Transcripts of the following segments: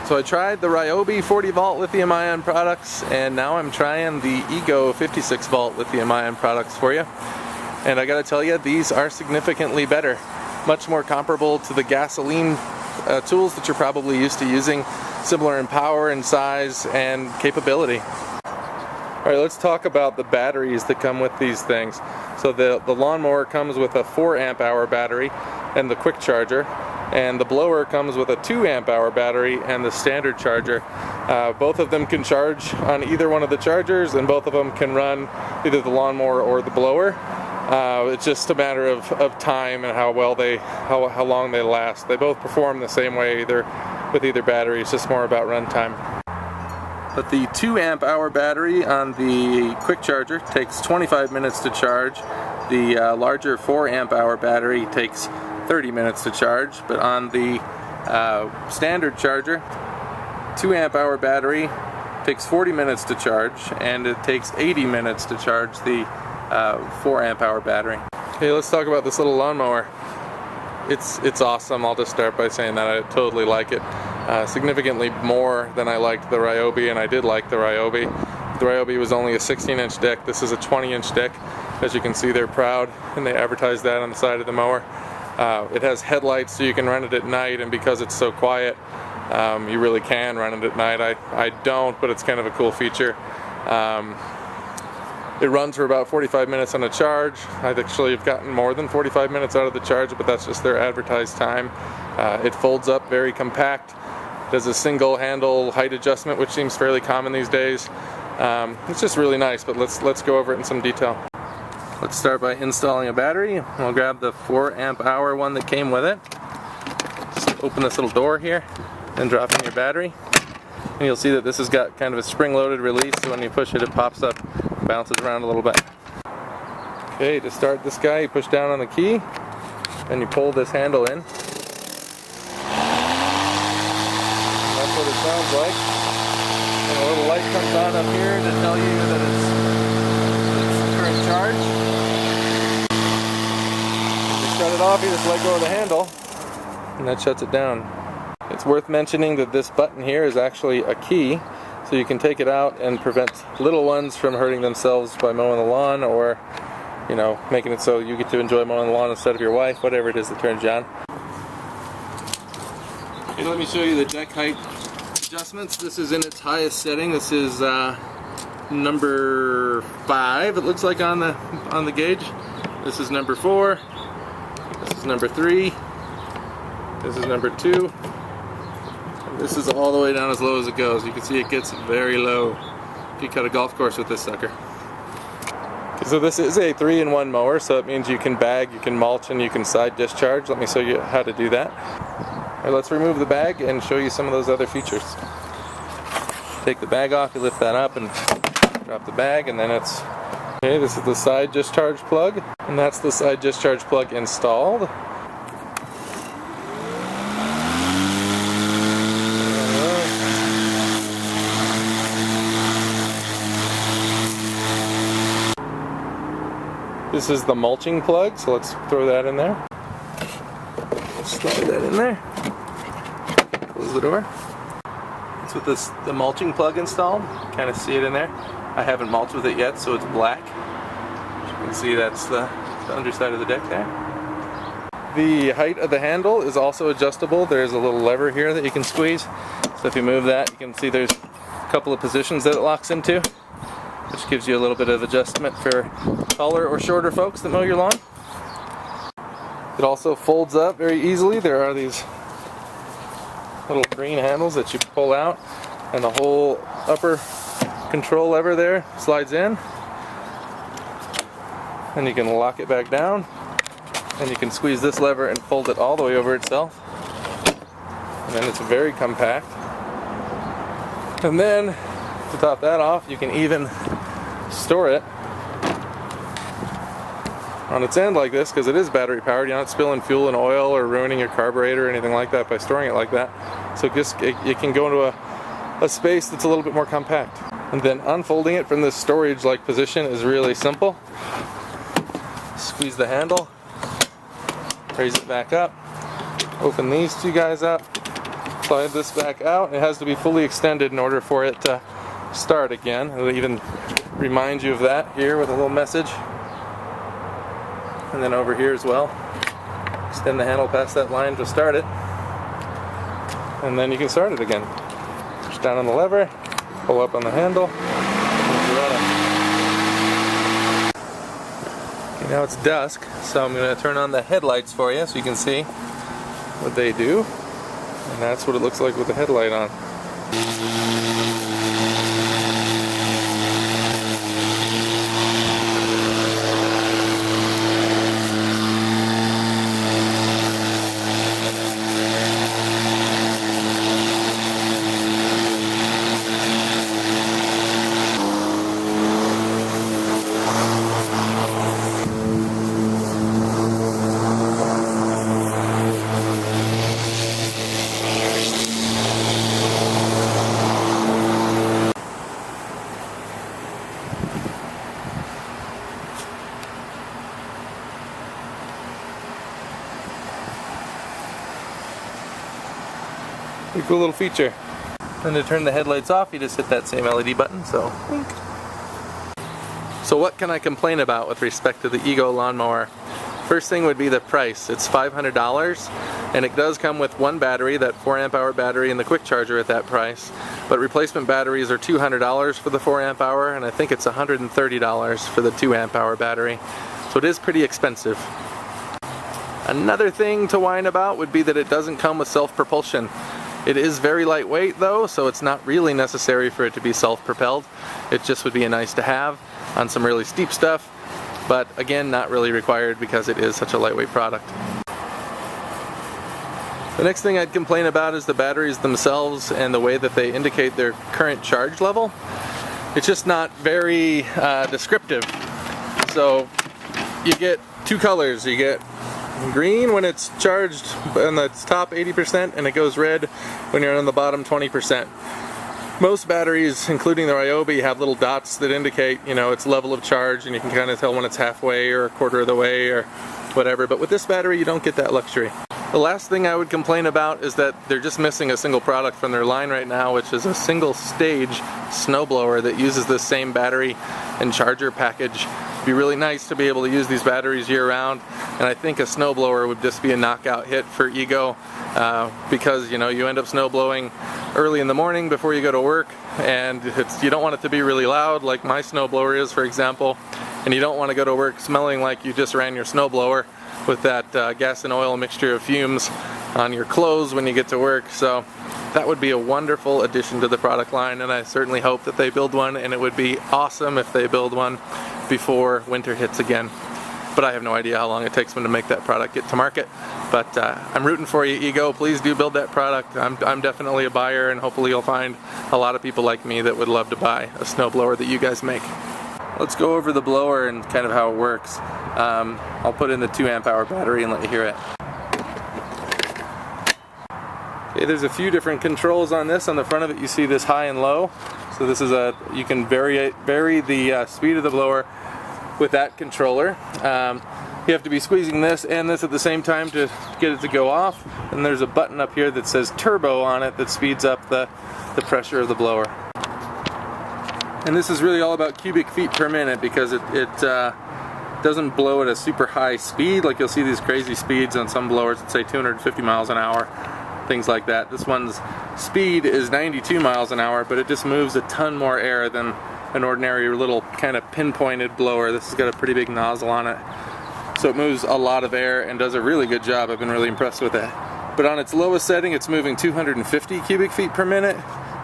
So I tried the Ryobi 40 volt lithium-ion products, and now I'm trying the Ego 56 volt lithium-ion products for you. And I gotta tell you, these are significantly better. Much more comparable to the gasoline tools that you're probably used to using, similar in power and size and capability. Alright, let's talk about the batteries that come with these things. So the lawnmower comes with a 4 amp hour battery and the quick charger, and the blower comes with a 2 amp hour battery and the standard charger. Both of them can charge on either one of the chargers, and both of them can run either the lawnmower or the blower. It's just a matter of time and how long they last. They both perform the same way with either battery. It's just more about runtime. But the 2 amp hour battery on the quick charger takes 25 minutes to charge. The larger 4 amp hour battery takes 30 minutes to charge. But on the standard charger, 2 amp hour battery takes 40 minutes to charge, and it takes 80 minutes to charge the 4 amp hour battery. Okay, let's talk about this little lawnmower. It's awesome. I'll just start by saying that I totally like it. Significantly more than I liked the Ryobi, and I did like the Ryobi. The Ryobi was only a 16-inch deck. This is a 20-inch deck. As you can see, they're proud, and they advertise that on the side of the mower. It has headlights, so you can run it at night, and because it's so quiet, you really can run it at night. I don't, but it's kind of a cool feature. It runs for about 45 minutes on a charge. I've actually gotten more than 45 minutes out of the charge, but that's just their advertised time. It folds up very compact. Does a single handle height adjustment, which seems fairly common these days. It's just really nice, but let's go over it in some detail. Let's start by installing a battery. I'll grab the 4 amp hour one that came with it. Just open this little door here and drop in your battery. And you'll see that this has got kind of a spring-loaded release, so when you push it, it pops up, bounces around a little bit. Okay, to start this guy, you push down on the key, and you pull this handle in. And that's what it sounds like. And a little light comes on up here to tell you that it's current charge. If you shut it off, you just let go of the handle, and that shuts it down. It's worth mentioning that this button here is actually a key, so you can take it out and prevent little ones from hurting themselves by mowing the lawn, or, you know, making it so you get to enjoy mowing the lawn instead of your wife, whatever it is that turns you on. Okay, let me show you the deck height adjustments. This is in its highest setting. This is number 5, it looks like on the gauge. This is number 4. This is number 3. This is number 2. This is all the way down as low as it goes. You can see it gets very low. You cut a golf course with this sucker. Okay, so this is a 3-in-1 mower, so it means you can bag, you can mulch, and you can side discharge. Let me show you how to do that. All right, let's remove the bag and show you some of those other features. Take the bag off, you lift that up and drop the bag, and then it's... Okay, this is the side discharge plug, and that's the side discharge plug installed. This is the mulching plug, so let's throw that in there. Slide that in there. Close the door. That's with the mulching plug installed. Kind of see it in there. I haven't mulched with it yet, so it's black. As you can see, that's the underside of the deck there. The height of the handle is also adjustable. There's a little lever here that you can squeeze. So if you move that, you can see there's a couple of positions that it locks into, which gives you a little bit of adjustment for taller or shorter folks that mow your lawn. It also folds up very easily. There are these little green handles that you pull out, and the whole upper control lever there slides in, and you can lock it back down, and you can squeeze this lever and fold it all the way over itself, and then it's very compact. And then to top that off, you can even store it on its end like this, because it is battery powered. You're not spilling fuel and oil or ruining your carburetor or anything like that by storing it like that. So it can go into a space that's a little bit more compact. And then unfolding it from this storage like position is really simple. Squeeze the handle, raise it back up, open these two guys up, slide this back out. It has to be fully extended in order for it to start again. It'll even remind you of that here with a little message. And then over here as well, extend the handle past that line to start it, and then you can start it again. Push down on the lever, pull up on the handle, and you're running. Okay, now it's dusk, so I'm going to turn on the headlights for you so you can see what they do, and that's what it looks like with the headlight on. Pretty cool little feature. And to turn the headlights off, you just hit that same LED button, so blink. So what can I complain about with respect to the Ego lawnmower? First thing would be the price. It's $500, and it does come with one battery, that 4 amp hour battery, and the quick charger at that price. But replacement batteries are $200 for the 4 amp hour, and I think it's $130 for the 2 amp hour battery. So it is pretty expensive. Another thing to whine about would be that it doesn't come with self-propulsion. It is very lightweight though, so it's not really necessary for it to be self-propelled. It just would be a nice to have on some really steep stuff, but again, not really required because it is such a lightweight product. The next thing I'd complain about is the batteries themselves and the way that they indicate their current charge level. It's just not very descriptive. So you get two colors. You get green when it's charged on the top 80%, and it goes red when you're on the bottom 20%. Most batteries, including the Ryobi, have little dots that indicate, you know, its level of charge, and you can kind of tell when it's halfway or a quarter of the way or whatever. But with this battery, you don't get that luxury. The last thing I would complain about is that they're just missing a single product from their line right now, which is a single stage snowblower that uses this same battery and charger package. It'd be really nice to be able to use these batteries year round, and I think a snowblower would just be a knockout hit for Ego because, you know, you end up snowblowing early in the morning before you go to work, and you don't want it to be really loud like my snowblower is, for example, and you don't want to go to work smelling like you just ran your snowblower with that gas and oil mixture of fumes on your clothes when you get to work. So that would be a wonderful addition to the product line, and I certainly hope that they build one, and it would be awesome if they build one before winter hits again. But I have no idea how long it takes them to make that product get to market. But I'm rooting for you, Ego. Please do build that product. I'm definitely a buyer, and hopefully you'll find a lot of people like me that would love to buy a snowblower that you guys make. Let's go over the blower and kind of how it works. I'll put in the 2 amp hour battery and let you hear it. Okay, there's a few different controls on this. On the front of it you see this high and low. So this is you can vary the speed of the blower with that controller. You have to be squeezing this and this at the same time to get it to go off. And there's a button up here that says turbo on it that speeds up the pressure of the blower. And this is really all about cubic feet per minute because it doesn't blow at a super high speed. Like you'll see these crazy speeds on some blowers that say 250 miles an hour, things like that. This one's speed is 92 miles an hour, but it just moves a ton more air than an ordinary little kind of pinpointed blower. This has got a pretty big nozzle on it, so it moves a lot of air and does a really good job. I've been really impressed with it. But on its lowest setting it's moving 250 cubic feet per minute,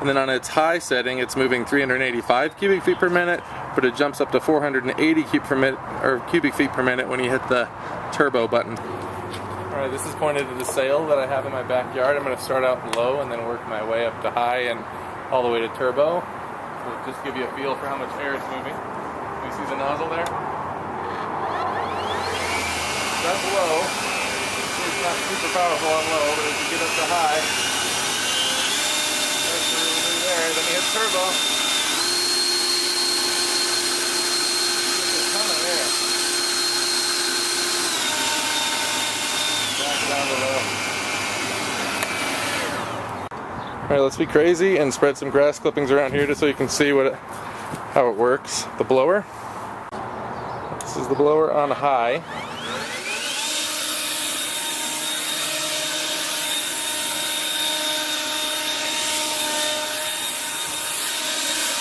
and then on its high setting it's moving 385 cubic feet per minute, but it jumps up to 480 cubic feet per minute when you hit the turbo button. Alright, this is pointed to the sail that I have in my backyard. I'm going to start out low and then work my way up to high and all the way to turbo. So just give you a feel for how much air it's moving. You see the nozzle there? That's low. It's not super powerful on low, but as you get up to high, there's the really there. Then you hit turbo. It's a ton of air. Back down to low. Alright, let's be crazy and spread some grass clippings around here just so you can see how it works. The blower. This is the blower on high. As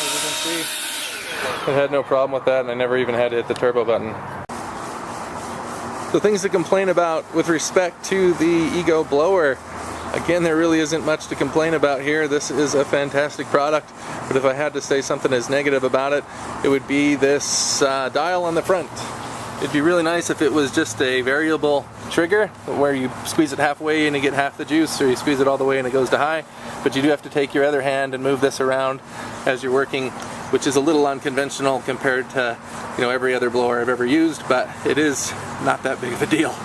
you can see, I had no problem with that, and I never even had to hit the turbo button. So things to complain about with respect to the Ego blower. Again, there really isn't much to complain about here. This is a fantastic product, but if I had to say something as negative about it, it would be this dial on the front. It'd be really nice if it was just a variable trigger where you squeeze it halfway and you get half the juice, or you squeeze it all the way and it goes to high. But you do have to take your other hand and move this around as you're working, which is a little unconventional compared to, you know, every other blower I've ever used, but it is not that big of a deal.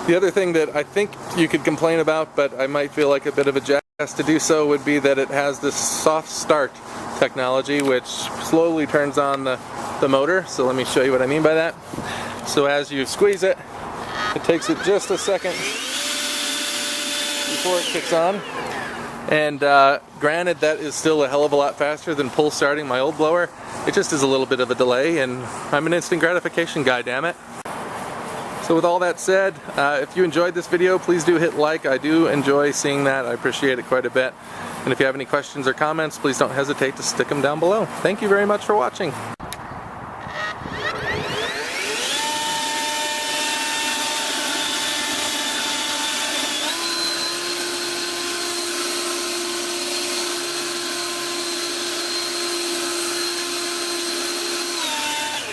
The other thing that I think you could complain about, but I might feel like a bit of a jackass to do so, would be that it has this soft start technology which slowly turns on the motor. So let me show you what I mean by that. So as you squeeze it, it takes it just a second before it kicks on. And granted, that is still a hell of a lot faster than pull starting my old blower. It just is a little bit of a delay, and I'm an instant gratification guy, damn it. So with all that said, if you enjoyed this video, please do hit like. I do enjoy seeing that. I appreciate it quite a bit. And if you have any questions or comments, please don't hesitate to stick them down below. Thank you very much for watching.